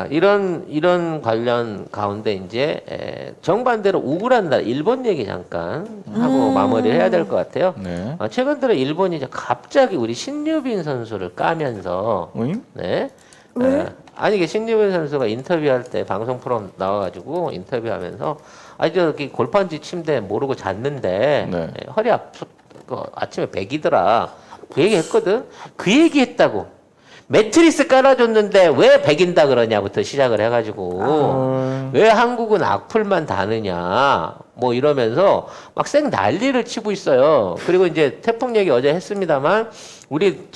이런 관련 가운데 이제 정반대로 우울한 나라 일본 얘기 잠깐 하고 마무리를 해야 될 것 같아요. 네. 최근 들어 일본이 이제 갑자기 우리 신유빈 선수를 까면서 오잉? 네. 왜? 아니 이게 신유빈 선수가 인터뷰할 때 방송 프로그램 나와가지고 인터뷰하면서 저기 골판지 침대 모르고 잤는데 네. 허리 아침에 백이더라 그 얘기 했거든. 그 얘기 했다고. 매트리스 깔아줬는데 왜 백인다 그러냐부터 시작을 해가지고 왜 한국은 악플만 다느냐 뭐 이러면서 막 쌩 난리를 치고 있어요. 그리고 이제 태풍 얘기 어제 했습니다만 우리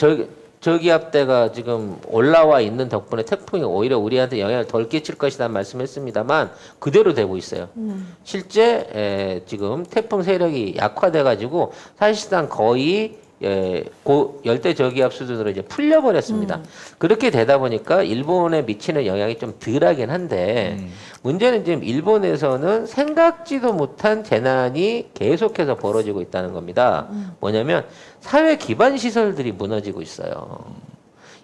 저기 앞대가 지금 올라와 있는 덕분에 태풍이 오히려 우리한테 영향을 덜 끼칠 것이라는 말씀했습니다만 그대로 되고 있어요. 실제 지금 태풍 세력이 약화돼가지고 사실상 거의 열대 저기압 수준으로 이제 풀려버렸습니다. 그렇게 되다 보니까 일본에 미치는 영향이 좀 덜하긴 한데 문제는 지금 일본에서는 생각지도 못한 재난이 계속해서 벌어지고 있다는 겁니다. 뭐냐면 사회 기반 시설들이 무너지고 있어요.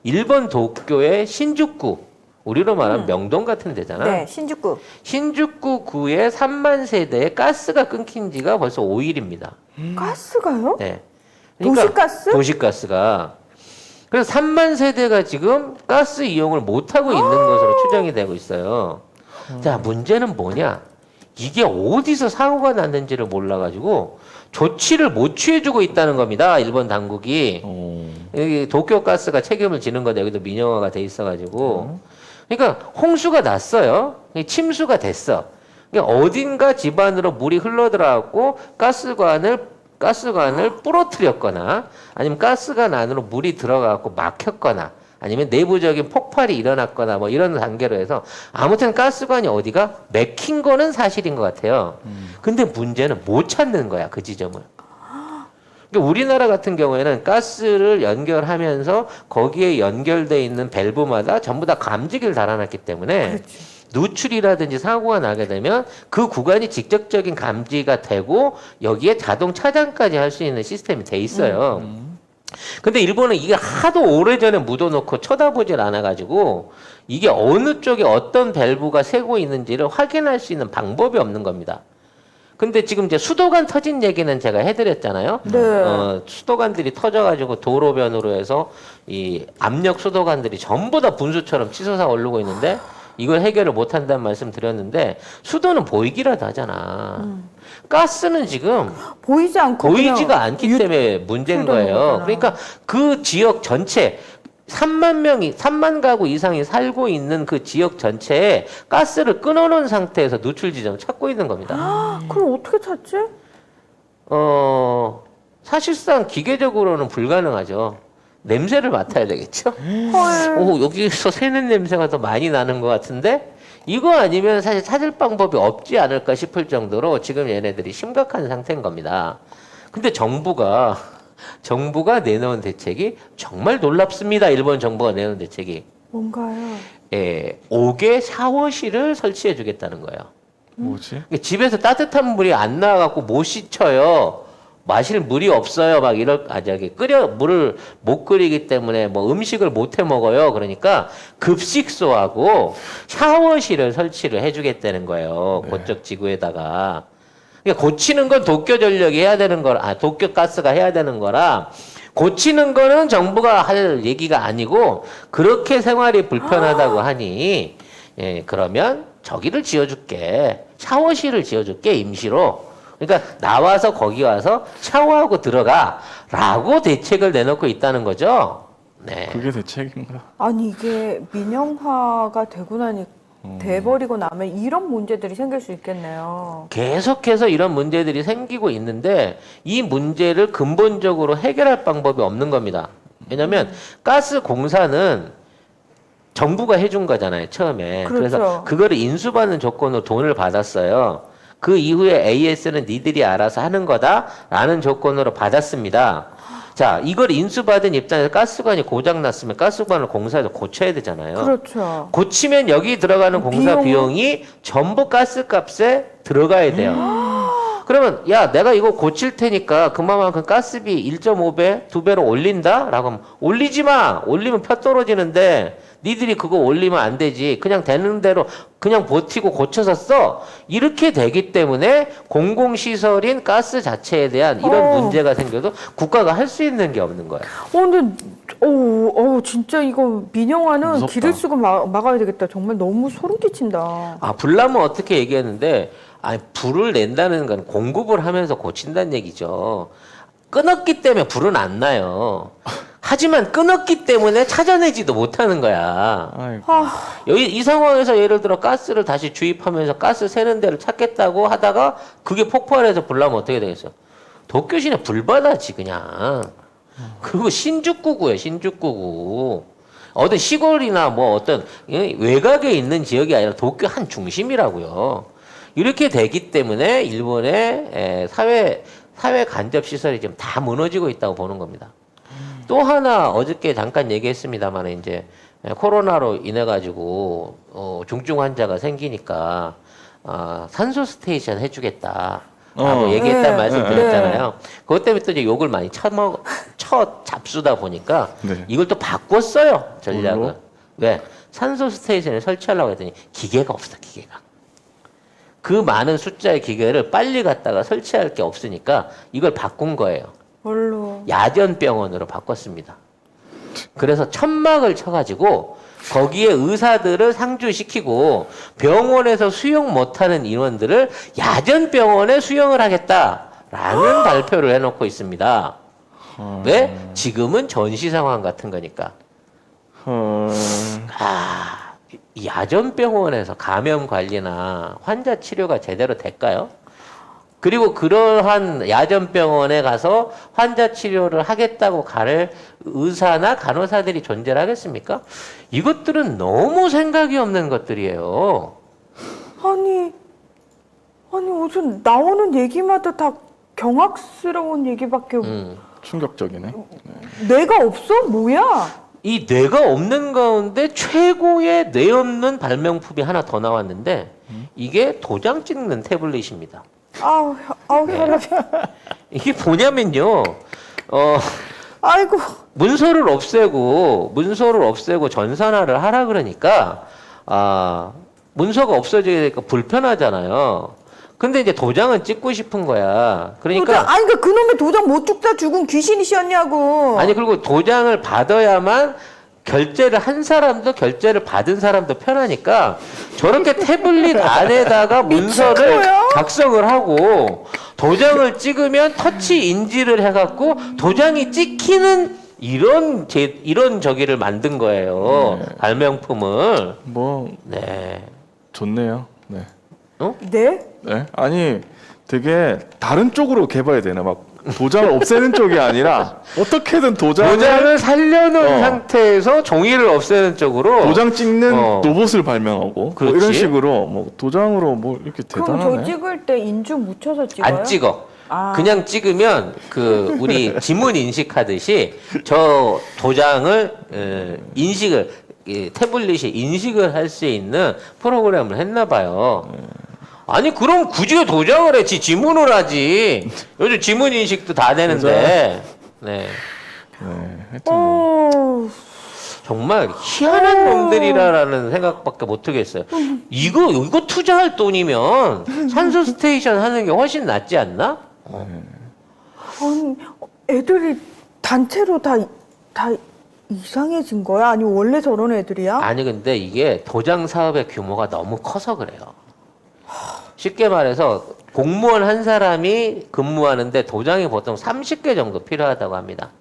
일본 도쿄의 신주쿠, 우리로 말하면 명동 같은 데잖아. 네, 신주쿠. 신주쿠 구에 3만 세대의 가스가 끊긴 지가 벌써 5일입니다. 가스가요? 네. 도시가스? 도시가스가. 그래서 3만 세대가 지금 가스 이용을 못하고 있는 것으로 추정이 되고 있어요. 자, 문제는 뭐냐? 이게 어디서 사고가 났는지를 몰라가지고 조치를 못 취해주고 있다는 겁니다. 일본 당국이. 여기 도쿄 가스가 책임을 지는 건데 여기도 민영화가 돼 있어가지고. 그러니까 홍수가 났어요. 침수가 됐어. 그러니까 어딘가 집안으로 물이 흘러들어가고 가스관을 부러뜨렸거나 아니면 가스관 안으로 물이 들어가고 막혔거나 아니면 내부적인 폭발이 일어났거나 뭐 이런 단계로 해서 아무튼 가스관이 어디가 맥힌 거는 사실인 것 같아요. 근데 문제는 못 찾는 거야, 그 지점을. 그러니까 우리나라 같은 경우에는 가스를 연결하면서 거기에 연결돼 있는 밸브마다 전부 다 감지기를 달아놨기 때문에 그렇지. 누출이라든지 사고가 나게 되면 그 구간이 직접적인 감지가 되고 여기에 자동 차단까지 할 수 있는 시스템이 돼 있어요. 근데 일본은 이게 하도 오래전에 묻어놓고 쳐다보질 않아가지고 이게 어느 쪽에 어떤 밸브가 새고 있는지를 확인할 수 있는 방법이 없는 겁니다. 근데 지금 이제 수도관 터진 얘기는 제가 해드렸잖아요. 네. 수도관들이 터져가지고 도로변으로 해서 이 압력 수도관들이 전부 다 분수처럼 치솟아 오르고 있는데 이걸 해결을 못한다는 말씀 드렸는데 수도는 보이기라도 하잖아. 가스는 지금 보이지 않고 보이지가 않기 때문에 문제인 거예요. 거잖아. 그러니까 그 지역 전체 3만 가구 이상이 살고 있는 그 지역 전체에 가스를 끊어놓은 상태에서 누출 지점을 찾고 있는 겁니다. 그럼 어떻게 찾지? 사실상 기계적으로는 불가능하죠. 냄새를 맡아야 되겠죠? 헐. 오, 여기서 새는 냄새가 더 많이 나는 것 같은데? 이거 아니면 사실 찾을 방법이 없지 않을까 싶을 정도로 지금 얘네들이 심각한 상태인 겁니다. 근데 정부가 내놓은 대책이 정말 놀랍습니다. 일본 정부가 내놓은 대책이. 뭔가요? 5개 샤워실을 설치해 주겠다는 거예요. 뭐지? 집에서 따뜻한 물이 안 나와갖고 못 씻어요. 마실 물이 없어요. 막 물을 못 끓이기 때문에 뭐 음식을 못 해 먹어요. 그러니까 급식소하고 샤워실을 설치를 해주겠다는 거예요. 네. 그쪽 지구에다가. 그러니까 고치는 건 도쿄전력이 해야 되는 거라, 도쿄가스가 해야 되는 거라, 고치는 거는 정부가 할 얘기가 아니고, 그렇게 생활이 불편하다고 하니, 그러면 저기를 지어줄게. 샤워실을 지어줄게, 임시로. 그러니까 나와서 거기 와서 샤워하고 들어가라고 대책을 내놓고 있다는 거죠. 네. 그게 대책인가? 아니 이게 민영화가 되고 나니 돼버리고 나면 이런 문제들이 생길 수 있겠네요. 계속해서 이런 문제들이 생기고 있는데 이 문제를 근본적으로 해결할 방법이 없는 겁니다. 왜냐하면 가스 공사는 정부가 해준 거잖아요, 처음에. 그렇죠. 그래서 그거를 인수받는 조건으로 돈을 받았어요. 그 이후에 AS는 니들이 알아서 하는 거다라는 조건으로 받았습니다. 자, 이걸 인수받은 입장에서 가스관이 고장났으면 가스관을 공사해서 고쳐야 되잖아요. 그렇죠. 고치면 여기 들어가는 공사 비용이 전부 가스값에 들어가야 돼요. 그러면 야, 내가 이거 고칠 테니까 그만큼 가스비 1.5배, 2배로 올린다? 라고 하면 올리지 마! 올리면 표 떨어지는데 니들이 그거 올리면 안 되지. 그냥 되는 대로 그냥 버티고 고쳐서 써. 이렇게 되기 때문에 공공시설인 가스 자체에 대한 이런 문제가 생겨도 국가가 할 수 있는 게 없는 거야. 근데, 진짜 이거 민영화는 무섭다. 길을 쓰고 막아야 되겠다. 정말 너무 소름 끼친다. 아, 불 나면 어떻게 얘기했는데, 아니, 불을 낸다는 건 공급을 하면서 고친다는 얘기죠. 끊었기 때문에 불은 안 나요. 하지만 끊었기 때문에 찾아내지도 못하는 거야. 아이고. 여기 이 상황에서 예를 들어 가스를 다시 주입하면서 가스 새는 데를 찾겠다고 하다가 그게 폭발해서 불 나면 어떻게 되겠어? 도쿄시내 불바다지 그냥. 그리고 신주쿠구예요, 신주쿠구. 어떤 시골이나 뭐 어떤 외곽에 있는 지역이 아니라 도쿄 한 중심이라고요. 이렇게 되기 때문에 일본의 사회 간접 시설이 지금 다 무너지고 있다고 보는 겁니다. 또 하나 어저께 잠깐 얘기했습니다만 이제 코로나로 인해 가지고 중증 환자가 생기니까 산소 스테이션 해주겠다. 라고 얘기했다는 말씀 드렸잖아요. 그것 때문에 또 이제 욕을 많이 쳐 잡수다 보니까 네. 이걸 또 바꿨어요, 전략을. 뭘로? 왜? 산소 스테이션을 설치하려고 했더니 기계가 없어, 기계가. 그 많은 숫자의 기계를 빨리 갖다가 설치할 게 없으니까 이걸 바꾼 거예요. 뭘로? 야전병원으로 바꿨습니다. 그래서 천막을 쳐가지고 거기에 의사들을 상주시키고 병원에서 수용 못하는 인원들을 야전병원에 수용을 하겠다라는 발표를 해놓고 있습니다. 왜? 지금은 전시 상황 같은 거니까. 이 야전병원에서 감염 관리나 환자 치료가 제대로 될까요? 그리고 그러한 야전병원에 가서 환자 치료를 하겠다고 가를 의사나 간호사들이 존재를 하겠습니까? 이것들은 너무 생각이 없는 것들이에요. 아니 무슨 나오는 얘기마다 다 경악스러운 얘기밖에 충격적이네. 뇌가 없어? 뭐야? 이 뇌가 없는 가운데 최고의 뇌 없는 발명품이 하나 더 나왔는데 이게 도장 찍는 태블릿입니다. 아우 혈압이야. 이게 뭐냐면요. 아이고. 문서를 없애고 전산화를 하라 그러니까 문서가 없어져야 되니까 불편하잖아요. 근데 이제 도장은 찍고 싶은 거야. 그러니까 그놈의 도장 못 죽다 죽은 귀신이셨냐고. 아니 그리고 도장을 받아야만 결제를 한 사람도 결제를 받은 사람도 편하니까 저렇게 태블릿 안에다가 문서를 작성을 하고 도장을 찍으면 터치 인지를 해갖고 도장이 찍히는 이런 저기를 만든 거예요. 발명품을. 네. 좋네요. 네. 네? 네? 아니 되게 다른 쪽으로 개발이 되나 막 도장을 없애는 쪽이 아니라 어떻게든 도장을 살려놓은 상태에서 종이를 없애는 쪽으로 도장 찍는 로봇을 발명하고 뭐 이런 식으로 뭐 도장으로 뭐 이렇게 대단하네. 그럼 저 찍을 때 인중 묻혀서 찍어요? 안 찍어. 그냥 찍으면 우리 지문 인식하듯이 저 도장을 태블릿이 인식을 할 수 있는 프로그램을 했나 봐요. 아니 그럼 굳이 도장을 해, 지문을 하지. 요즘 지문 인식도 다 되는데. 네. 하여튼 정말 희한한 놈들이라는 생각밖에 못 하겠어요. 이거 투자할 돈이면 산소 스테이션 하는 게 훨씬 낫지 않나? 아니 애들이 단체로 다 이상해진 거야? 아니 원래 저런 애들이야? 아니 근데 이게 도장 사업의 규모가 너무 커서 그래요. 쉽게 말해서 공무원 한 사람이 근무하는데 도장이 보통 30개 정도 필요하다고 합니다.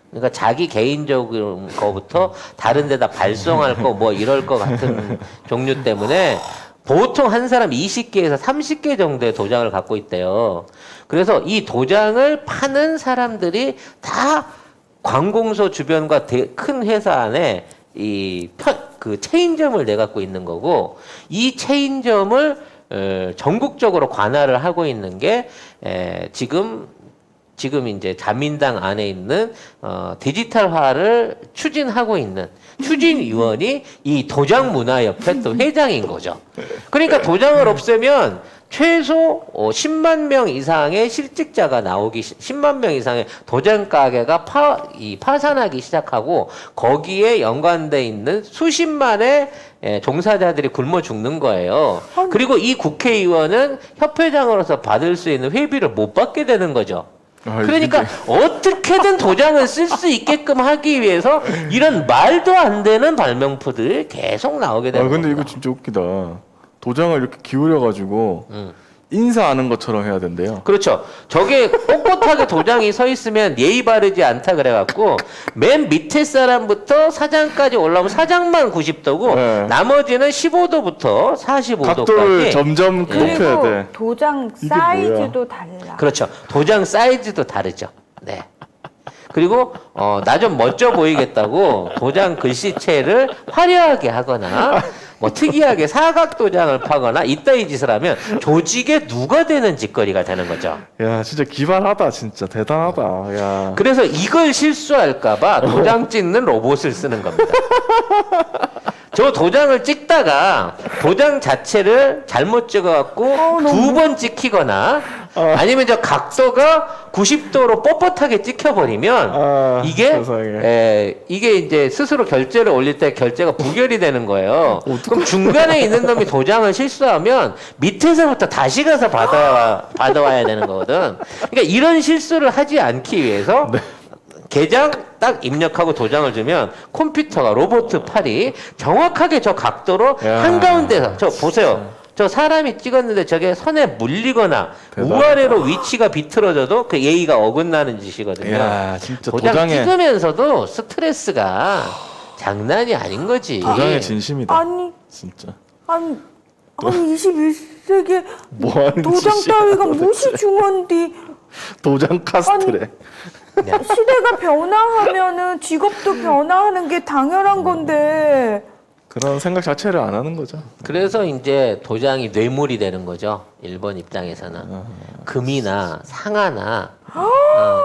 그러니까 자기 개인적인 거부터 다른 데다 발송할 거 뭐 이럴 거 같은 종류 때문에 보통 한 사람 20개에서 30개 정도의 도장을 갖고 있대요. 그래서 이 도장을 파는 사람들이 다 관공서 주변과 큰 회사 안에 그 체인점을 내갖고 있는 거고 이 체인점을 전국적으로 관할을 하고 있는 게 지금 이제 자민당 안에 있는 디지털화를 추진하고 있는 추진위원이 이 도장문화협회 또 회장인 거죠. 그러니까 도장을 없애면 최소 10만 명 이상의 실직자가 나오기 10만 명 이상의 도장 가게가 파산하기 시작하고 거기에 연관돼 있는 수십만의 종사자들이 굶어 죽는 거예요. 그리고 이 국회의원은 협회장으로서 받을 수 있는 회비를 못 받게 되는 거죠. 그러니까 어떻게든 도장을 쓸 수 있게끔 하기 위해서 이런 말도 안 되는 발명품들이 계속 나오게 되는 근데 겁니다. 이거 진짜 웃기다. 도장을 이렇게 기울여가지고 인사하는 것처럼 해야 된대요. 그렇죠. 저게 꼿꼿하게 도장이 서 있으면 예의 바르지 않다 그래갖고 맨 밑에 사람부터 사장까지 올라오면 사장만 90도고 네. 나머지는 15도부터 45도까지. 각도를 점점 높여야 그리고 돼. 도장 이게 사이즈도 달라. 그렇죠. 도장 사이즈도 다르죠. 네. 그리고 나 좀 멋져 보이겠다고 도장 글씨체를 화려하게 하거나 뭐 특이하게 사각 도장을 파거나 이따위 짓을 하면 조직에 누가 되는 짓거리가 되는 거죠. 야, 진짜 기발하다. 진짜 대단하다. 야. 그래서 이걸 실수할까봐 도장 찍는 로봇을 쓰는 겁니다. 저 도장을 찍다가 도장 자체를 잘못 찍어갖고 두 번 찍히거나 아니면 저 각도가 90도로 뻣뻣하게 찍혀버리면 이게 이게 이제 스스로 결제를 올릴 때 결제가 부결이 되는 거예요. 그럼 중간에 있는 놈이 도장을 실수하면 밑에서부터 다시 가서 받아와야 되는 거거든. 그러니까 이런 실수를 하지 않기 위해서 게장 딱 입력하고 도장을 주면 컴퓨터가 로봇 팔이 정확하게 저 각도로 한가운데서 저 보세요. 저 사람이 찍었는데 저게 선에 물리거나 대단하다. 우아래로 위치가 비틀어져도 그 예의가 어긋나는 짓이거든요. 야, 진짜 도장 도장에 찍으면서도 스트레스가 장난이 아닌 거지. 도장의 진심이다. 아니 진짜. 아니 21세기에 뭐 하는 도장 짓이야, 따위가 도대체. 무시 중헌디 도장 카스트래. 시대가 변화하면은 직업도 변화하는 게 당연한 건데 그런 생각 자체를 안 하는 거죠. 그래서 이제 도장이 뇌물이 되는 거죠. 일본 입장에서는 금이나 상아나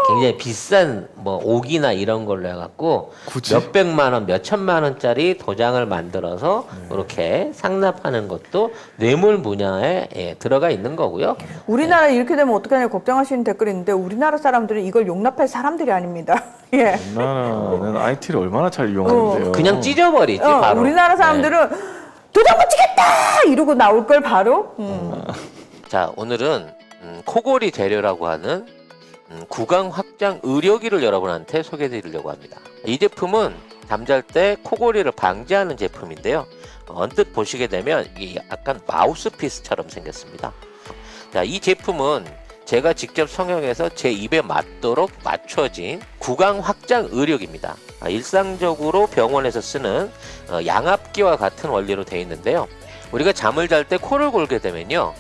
굉장히 비싼 뭐 옥이나 이런 걸로 해갖고 굳이? 몇 백만 원, 몇 천만 원짜리 도장을 만들어서 이렇게 상납하는 것도 뇌물 분야에 들어가 있는 거고요. 우리나라 이렇게 되면 어떡하냐 걱정하시는 댓글이 있는데 우리나라 사람들은 이걸 용납할 사람들이 아닙니다. 예. 우리나라는 IT를 얼마나 잘 이용하는데요. 그냥 찢어버리지 바로. 우리나라 사람들은 도장 못 찍겠다 이러고 나올 걸 바로. 자, 오늘은 코골이 재료라고 하는 구강 확장 의료기를 여러분한테 소개해드리려고 합니다. 이 제품은 잠잘 때 코골이를 방지하는 제품인데요. 언뜻 보시게 되면 이게 약간 마우스피스처럼 생겼습니다. 자, 이 제품은 제가 직접 성형해서 제 입에 맞도록 맞춰진 구강 확장 의료기입니다. 일상적으로 병원에서 쓰는 양압기와 같은 원리로 되어 있는데요. 우리가 잠을 잘 때 코를 골게 되면요.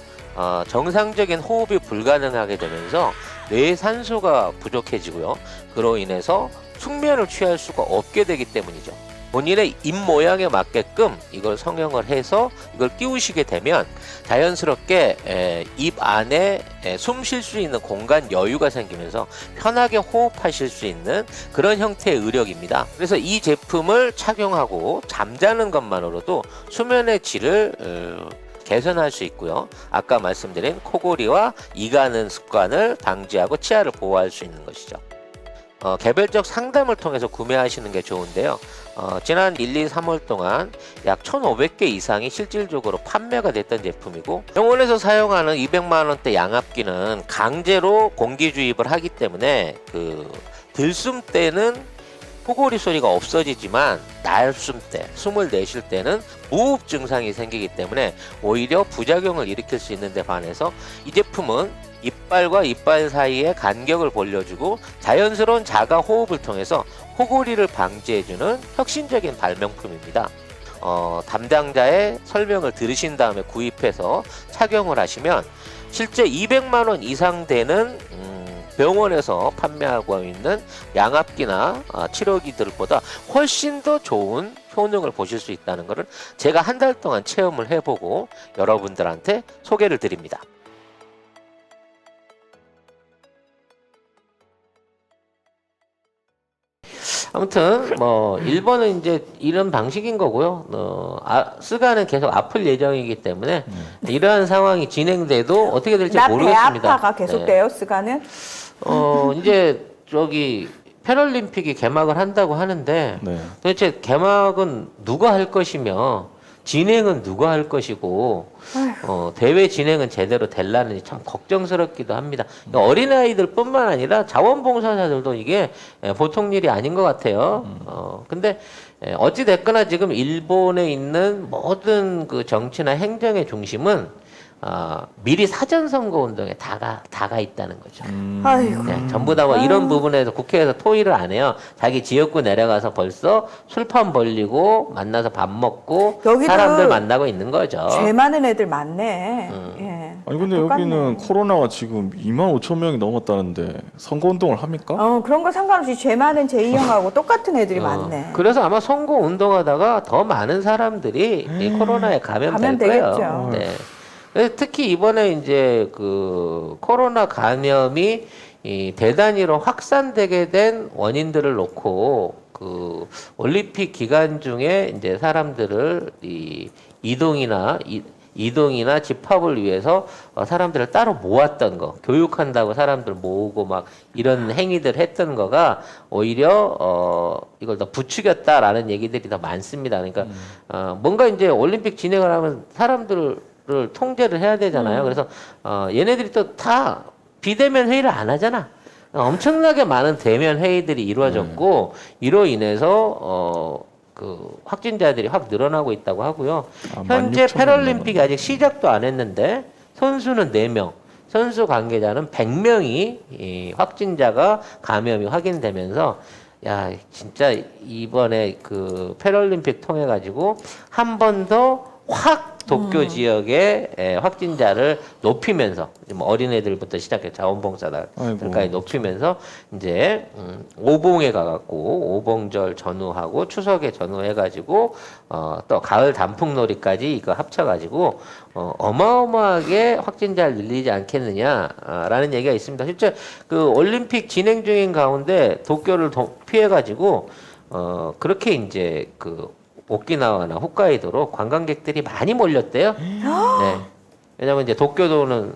정상적인 호흡이 불가능하게 되면서 뇌에 산소가 부족해지고요. 그로 인해서 숙면을 취할 수가 없게 되기 때문이죠. 본인의 입 모양에 맞게끔 이걸 성형을 해서 이걸 끼우시게 되면 자연스럽게 입 안에 숨 쉴 수 있는 공간 여유가 생기면서 편하게 호흡하실 수 있는 그런 형태의 의력입니다. 그래서 이 제품을 착용하고 잠자는 것만으로도 수면의 질을 개선할 수 있고요. 아까 말씀드린 코골이와 이가는 습관을 방지하고 치아를 보호할 수 있는 것이죠. 개별적 상담을 통해서 구매하시는 게 좋은데요. 지난 1, 2, 3월 동안 약 1,500개 이상이 실질적으로 판매가 됐던 제품이고 병원에서 사용하는 200만 원대 양압기는 강제로 공기 주입을 하기 때문에 그 들숨 때는 코골이 소리가 없어지지만 날숨 때, 숨을 내쉴 때는 무호흡 증상이 생기기 때문에 오히려 부작용을 일으킬 수 있는데 반해서 이 제품은 이빨과 이빨 사이에 간격을 벌려주고 자연스러운 자가 호흡을 통해서 코골이를 방지해주는 혁신적인 발명품입니다. 담당자의 설명을 들으신 다음에 구입해서 착용을 하시면 실제 200만 원 이상 되는 병원에서 판매하고 있는 양압기나 치료기들보다 훨씬 더 좋은 효능을 보실 수 있다는 것을 제가 한 달 동안 체험을 해보고 여러분들한테 소개를 드립니다. 아무튼 뭐 일본은 이제 이런 방식인 거고요. 스가는 계속 아플 예정이기 때문에 이러한 상황이 진행돼도 어떻게 될지 나 배 모르겠습니다. 아파가 계속돼요, 스가는? 이제 저기 패럴림픽이 개막을 한다고 하는데 네. 도대체 개막은 누가 할 것이며 진행은 누가 할 것이고 대회 진행은 제대로 될라는지 참 걱정스럽기도 합니다. 그러니까 어린아이들뿐만 아니라 자원봉사자들도 이게 보통 일이 아닌 것 같아요. 근데 어찌 됐거나 지금 일본에 있는 모든 그 정치나 행정의 중심은 미리 사전 선거 운동에 다가 있다는 거죠. 아이고. 네, 전부 다 뭐 이런 부분에서 국회에서 토의를 안 해요. 자기 지역구 내려가서 벌써 술판 벌리고 만나서 밥 먹고 여기도 사람들 만나고 있는 거죠. 죄 많은 애들 많네. 예. 아니 근데 똑같네. 여기는 코로나가 지금 2만 5천 명이 넘었다는데 선거 운동을 합니까? 그런 거 상관없이 죄 많은 제2형하고 똑같은 애들이 많네. 그래서 아마 선거 운동하다가 더 많은 사람들이 이 코로나에 감염될 거예요. 감염되겠죠. 네. 그래서 특히 이번에 이제 그 코로나 감염이 이 대단위로 확산되게 된 원인들을 놓고 그 올림픽 기간 중에 이제 사람들을 이 이동이나 집합을 위해서 사람들을 따로 모았던 거, 교육한다고 사람들 모으고 막 이런 행위들 했던 거가 오히려 이걸 더 부추겼다라는 얘기들이 더 많습니다. 그러니까 뭔가 이제 올림픽 진행을 하면 사람들을 통제를 해야 되잖아요. 그래서 얘네들이 또 다 비대면 회의를 안 하잖아. 엄청나게 많은 대면 회의들이 이루어졌고 이로 인해서 그 확진자들이 확 늘어나고 있다고 하고요. 현재 16,000 패럴림픽이 아직 시작도 안 했는데 선수는 4명, 선수 관계자는 100명이 이 확진자가 감염이 확인되면서 야 진짜 이번에 그 패럴림픽 통해 가지고 한 번 더 확 도쿄 지역의 확진자를 높이면서 뭐 어린애들부터 시작해 자원봉사자들까지 아이고. 높이면서 이제 오봉에 가갖고 오봉절 전후하고 추석에 전후해가지고 또 가을 단풍놀이까지 이거 합쳐가지고 어마어마하게 확진자를 늘리지 않겠느냐라는 얘기가 있습니다. 실제 그 올림픽 진행 중인 가운데 도쿄를 피해가지고 그렇게 이제 그 오키나와나 홋카이도로 관광객들이 많이 몰렸대요. 네. 왜냐면 이제 도쿄도는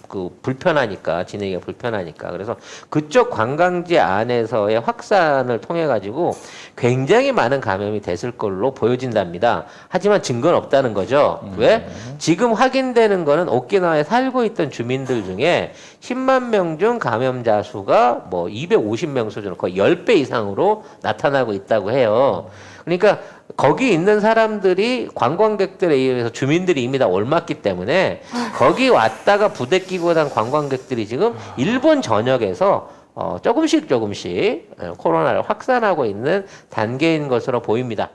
그 불편하니까 진행이 불편하니까 그래서 그쪽 관광지 안에서의 확산을 통해 가지고 굉장히 많은 감염이 됐을 걸로 보여진답니다. 하지만 증거는 없다는 거죠. 왜? 지금 확인되는 거는 오키나와에 살고 있던 주민들 중에 10만 명 중 감염자 수가 뭐 250명 수준으로 거의 10배 이상으로 나타나고 있다고 해요. 그러니까 거기 있는 사람들이 관광객들에 의해서 주민들이 이미 다 옮았기 때문에 거기 왔다가 부대 끼고 간 관광객들이 지금 일본 전역에서 조금씩 코로나를 확산하고 있는 단계인 것으로 보입니다.